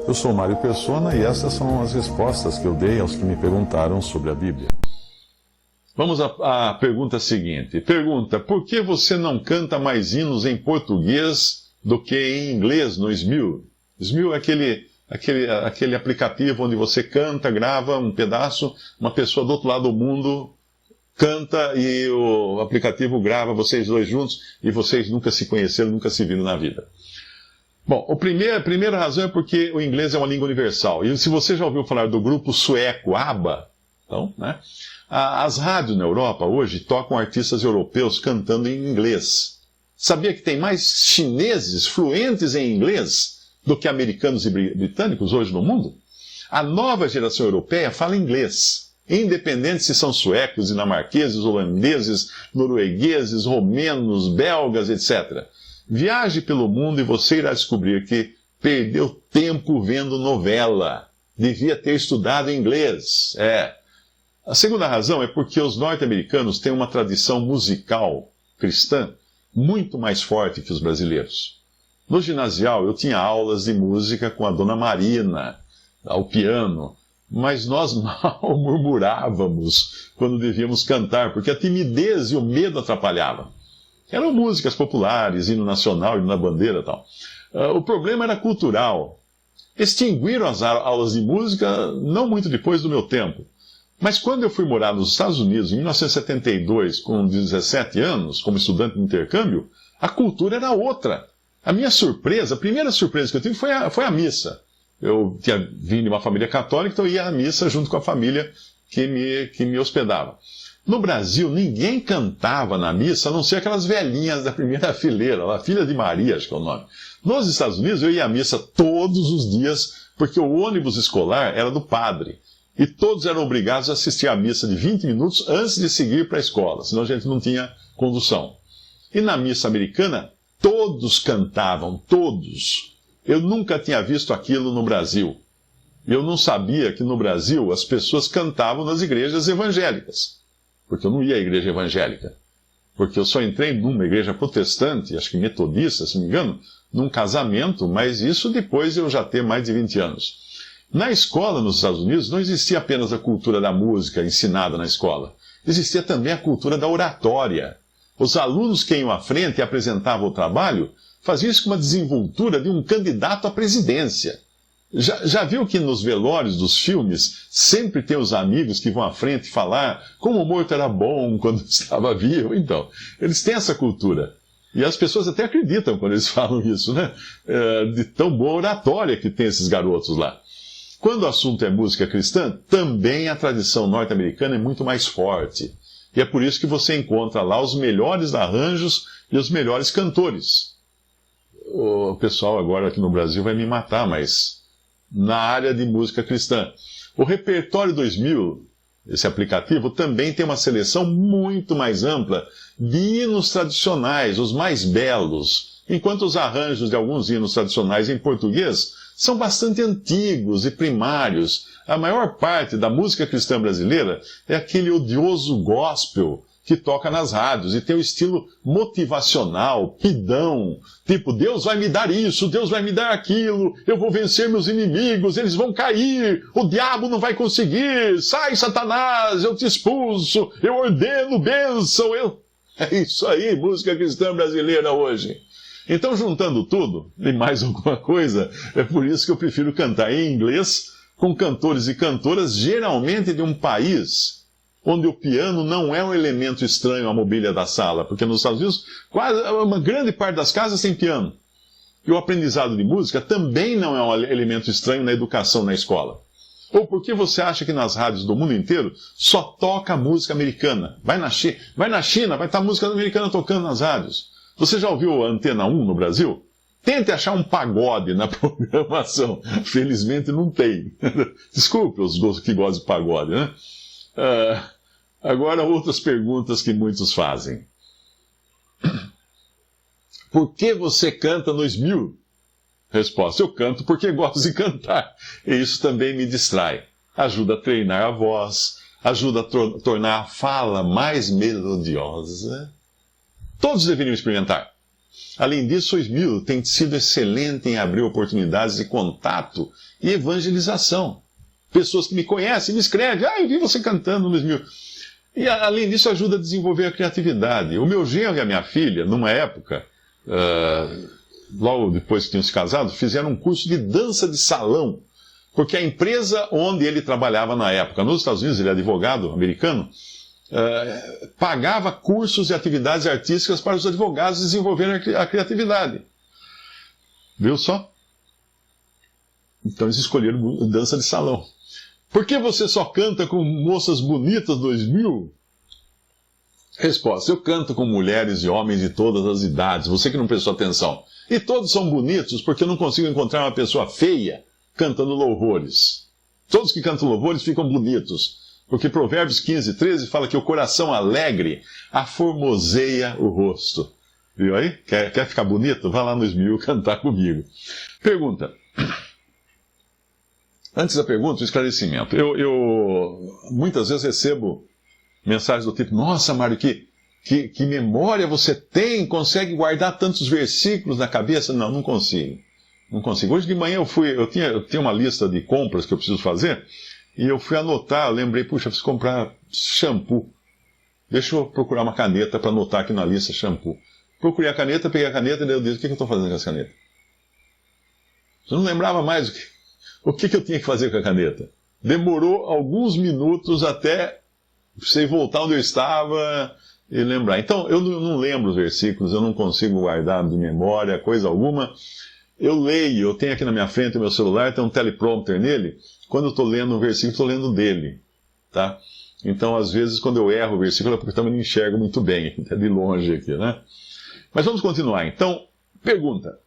Eu sou Mário Persona e essas são as respostas que eu dei aos que me perguntaram sobre a Bíblia. Vamos à pergunta seguinte. Pergunta: por que você não canta mais hinos em português do que em inglês no Smule? Smule é aquele aplicativo onde você canta, grava um pedaço, uma pessoa do outro lado do mundo canta e o aplicativo grava vocês dois juntos e vocês nunca se conheceram, nunca se viram na vida. Bom, a primeira razão é porque o inglês é uma língua universal. E se você já ouviu falar do grupo sueco ABBA, então, né? As rádios na Europa hoje tocam artistas europeus cantando em inglês. Sabia que tem mais chineses fluentes em inglês do que americanos e britânicos hoje no mundo? A nova geração europeia fala inglês, independente se são suecos, dinamarqueses, holandeses, noruegueses, romenos, belgas, etc. Viaje pelo mundo e você irá descobrir que perdeu tempo vendo novela. Devia ter estudado inglês. A segunda razão é porque os norte-americanos têm uma tradição musical cristã muito mais forte que os brasileiros. No ginasial eu tinha aulas de música com a dona Marina, ao piano, mas nós mal murmurávamos quando devíamos cantar, porque a timidez e o medo atrapalhavam. Eram músicas populares, hino nacional, hino na bandeira e tal. O problema era cultural. Extinguiram as aulas de música não muito depois do meu tempo. Mas quando eu fui morar nos Estados Unidos, em 1972, com 17 anos, como estudante de intercâmbio, a cultura era outra. A primeira surpresa que eu tive foi a missa. Eu tinha vindo de uma família católica, então eu ia à missa junto com a família que me hospedava. No Brasil, ninguém cantava na missa, a não ser aquelas velhinhas da primeira fileira, a Filha de Maria, acho que é o nome. Nos Estados Unidos, eu ia à missa todos os dias, porque o ônibus escolar era do padre. E todos eram obrigados a assistir à missa de 20 minutos antes de seguir para a escola, senão a gente não tinha condução. E na missa americana, todos cantavam, todos. Eu nunca tinha visto aquilo no Brasil. Eu não sabia que no Brasil as pessoas cantavam nas igrejas evangélicas. Porque eu não ia à igreja evangélica. Porque eu só entrei numa igreja protestante, acho que metodista, se não me engano, num casamento, mas isso depois de eu já ter mais de 20 anos. Na escola nos Estados Unidos não existia apenas a cultura da música ensinada na escola. Existia também a cultura da oratória. Os alunos que iam à frente e apresentavam o trabalho faziam isso com uma desenvoltura de um candidato à presidência. Já viu que nos velórios dos filmes sempre tem os amigos que vão à frente falar como o morto era bom quando estava vivo? Então, eles têm essa cultura. E as pessoas até acreditam quando eles falam isso, né? De tão boa oratória que tem esses garotos lá. Quando o assunto é música cristã, também a tradição norte-americana é muito mais forte. E é por isso que você encontra lá os melhores arranjos e os melhores cantores. O pessoal agora aqui no Brasil vai me matar, mas na área de música cristã. O Repertório 2000, esse aplicativo, também tem uma seleção muito mais ampla de hinos tradicionais, os mais belos, enquanto os arranjos de alguns hinos tradicionais em português são bastante antigos e primários. A maior parte da música cristã brasileira é aquele odioso gospel que toca nas rádios e tem o estilo motivacional, pidão, tipo, Deus vai me dar isso, Deus vai me dar aquilo, eu vou vencer meus inimigos, eles vão cair, o diabo não vai conseguir, sai Satanás, eu te expulso, eu ordeno bênção, É isso aí, música cristã brasileira hoje. Então, juntando tudo, e mais alguma coisa, é por isso que eu prefiro cantar em inglês, com cantores e cantoras, geralmente de um país onde o piano não é um elemento estranho à mobília da sala, porque nos Estados Unidos, uma grande parte das casas tem piano. E o aprendizado de música também não é um elemento estranho na educação na escola. Ou por que você acha que nas rádios do mundo inteiro só toca música americana? Vai na China, vai estar música americana tocando nas rádios. Você já ouviu a Antena 1 no Brasil? Tente achar um pagode na programação. Felizmente não tem. Desculpe os que gostam de pagode, né? Agora, outras perguntas que muitos fazem. Por que você canta no Smule? Resposta: eu canto porque gosto de cantar. E isso também me distrai. Ajuda a treinar a voz, ajuda a tornar a fala mais melodiosa. Todos deveriam experimentar. Além disso, Sois Mil tem sido excelente em abrir oportunidades de contato e evangelização. Pessoas que me conhecem me escrevem, eu vi você cantando no 2000. E além disso, ajuda a desenvolver a criatividade. O meu genro e a minha filha, numa época, logo depois que tinham se casado, fizeram um curso de dança de salão. Porque a empresa onde ele trabalhava na época, nos Estados Unidos, ele é advogado americano, pagava cursos e atividades artísticas para os advogados desenvolverem a criatividade. Viu só? Então eles escolheram dança de salão. Por que você só canta com moças bonitas 2000? Resposta: eu canto com mulheres e homens de todas as idades, você que não prestou atenção. E todos são bonitos porque eu não consigo encontrar uma pessoa feia cantando louvores. Todos que cantam louvores ficam bonitos, porque Provérbios 15, 13 fala que o coração alegre aformoseia o rosto. Viu aí? Quer ficar bonito? Vá lá no 2000 cantar comigo. Pergunta. Antes da pergunta, o esclarecimento. Eu muitas vezes recebo mensagens do tipo: nossa, Mário, que memória você tem? Consegue guardar tantos versículos na cabeça? Não, não consigo. Não consigo. Hoje de manhã eu tinha uma lista de compras que eu preciso fazer, e eu fui anotar, eu lembrei, puxa, eu preciso comprar shampoo. Deixa eu procurar uma caneta para anotar aqui na lista shampoo. Procurei a caneta, peguei a caneta e daí eu disse: o que eu estou fazendo com essa caneta? Eu não lembrava mais o que eu tinha que fazer com a caneta. Demorou alguns minutos até você voltar onde eu estava e lembrar. Então, eu não lembro os versículos, eu não consigo guardar de memória coisa alguma. Eu leio, eu tenho aqui na minha frente o meu celular, tem um teleprompter nele. Quando eu estou lendo um versículo, estou lendo dele. Tá? Então, às vezes, quando eu erro o versículo, é porque eu também não enxergo muito bem, é de longe aqui, né? Mas vamos continuar. Então, pergunta.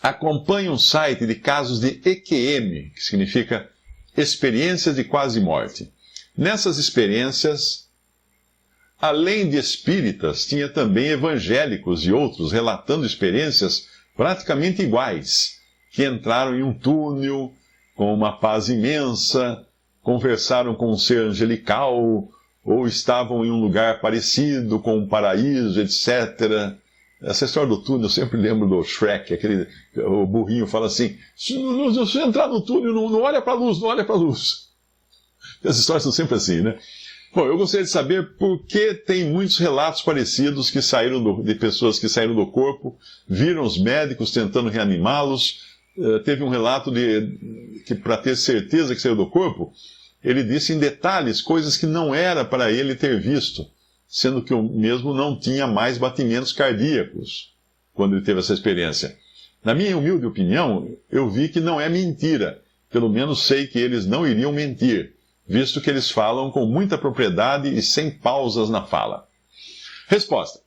Acompanhe um site de casos de EQM, que significa experiências de quase morte. Nessas experiências, além de espíritas, tinha também evangélicos e outros relatando experiências praticamente iguais, que entraram em um túnel com uma paz imensa, conversaram com um ser angelical, ou estavam em um lugar parecido com um paraíso, etc. Essa história do túnel, eu sempre lembro do Shrek, o burrinho fala assim: se você entrar no túnel, não olha para a luz, não olha para a luz. As histórias são sempre assim, né? Bom, eu gostaria de saber por que tem muitos relatos parecidos de pessoas que saíram do corpo, viram os médicos tentando reanimá-los. Teve um relato que, para ter certeza que saiu do corpo, ele disse em detalhes coisas que não era para ele ter visto, sendo que o mesmo não tinha mais batimentos cardíacos quando ele teve essa experiência. Na minha humilde opinião, eu vi que não é mentira. Pelo menos sei que eles não iriam mentir, visto que eles falam com muita propriedade e sem pausas na fala. Resposta.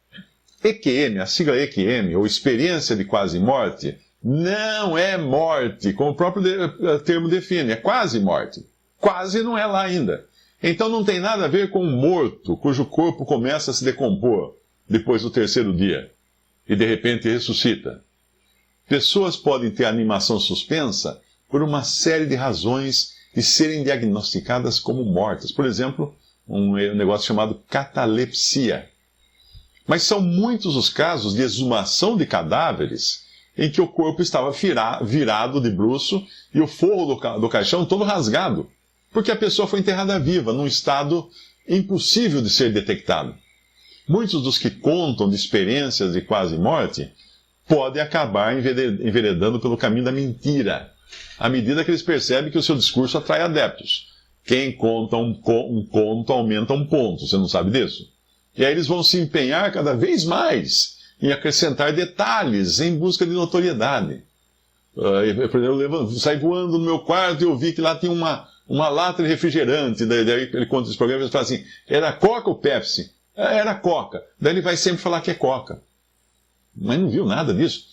EQM, a sigla EQM, ou experiência de quase morte, não é morte, como o próprio termo define, é quase morte. Quase não é lá ainda. Então não tem nada a ver com um morto, cujo corpo começa a se decompor depois do terceiro dia, e de repente ressuscita. Pessoas podem ter animação suspensa por uma série de razões e serem diagnosticadas como mortas. Por exemplo, um negócio chamado catalepsia. Mas são muitos os casos de exumação de cadáveres em que o corpo estava virado de bruço e o forro do caixão todo rasgado, porque a pessoa foi enterrada viva, num estado impossível de ser detectado. Muitos dos que contam de experiências de quase morte podem acabar enveredando pelo caminho da mentira, à medida que eles percebem que o seu discurso atrai adeptos. Quem conta um conto aumenta um ponto, você não sabe disso? E aí eles vão se empenhar cada vez mais em acrescentar detalhes em busca de notoriedade. Por exemplo, eu saí voando no meu quarto e eu vi que lá tinha uma lata de refrigerante. Daí ele conta esse programa e ele fala assim: era Coca ou Pepsi? Era Coca. Daí ele vai sempre falar que é Coca. Mas não viu nada disso.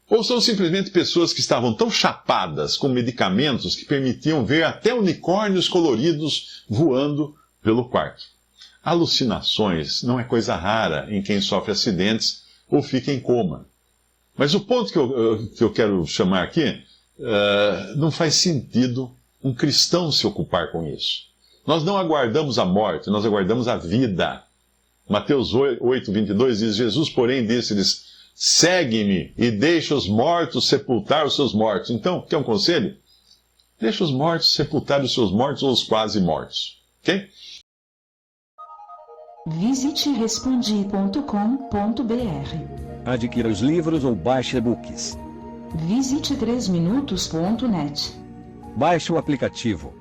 Ou são simplesmente pessoas que estavam tão chapadas com medicamentos que permitiam ver até unicórnios coloridos voando pelo quarto. Alucinações não é coisa rara em quem sofre acidentes ou fica em coma. Mas o ponto que eu quero chamar aqui, não faz sentido um cristão se ocupar com isso. Nós não aguardamos a morte, nós aguardamos a vida. Mateus 8, 22 diz: Jesus, porém, disse-lhes: segue-me e deixa os mortos sepultar os seus mortos. Então, quer um conselho? Deixa os mortos sepultar os seus mortos ou os quase mortos. Ok? Visite respondi.com.br. Adquira os livros ou baixe e-books. Visite 3minutos.net. Baixe o aplicativo.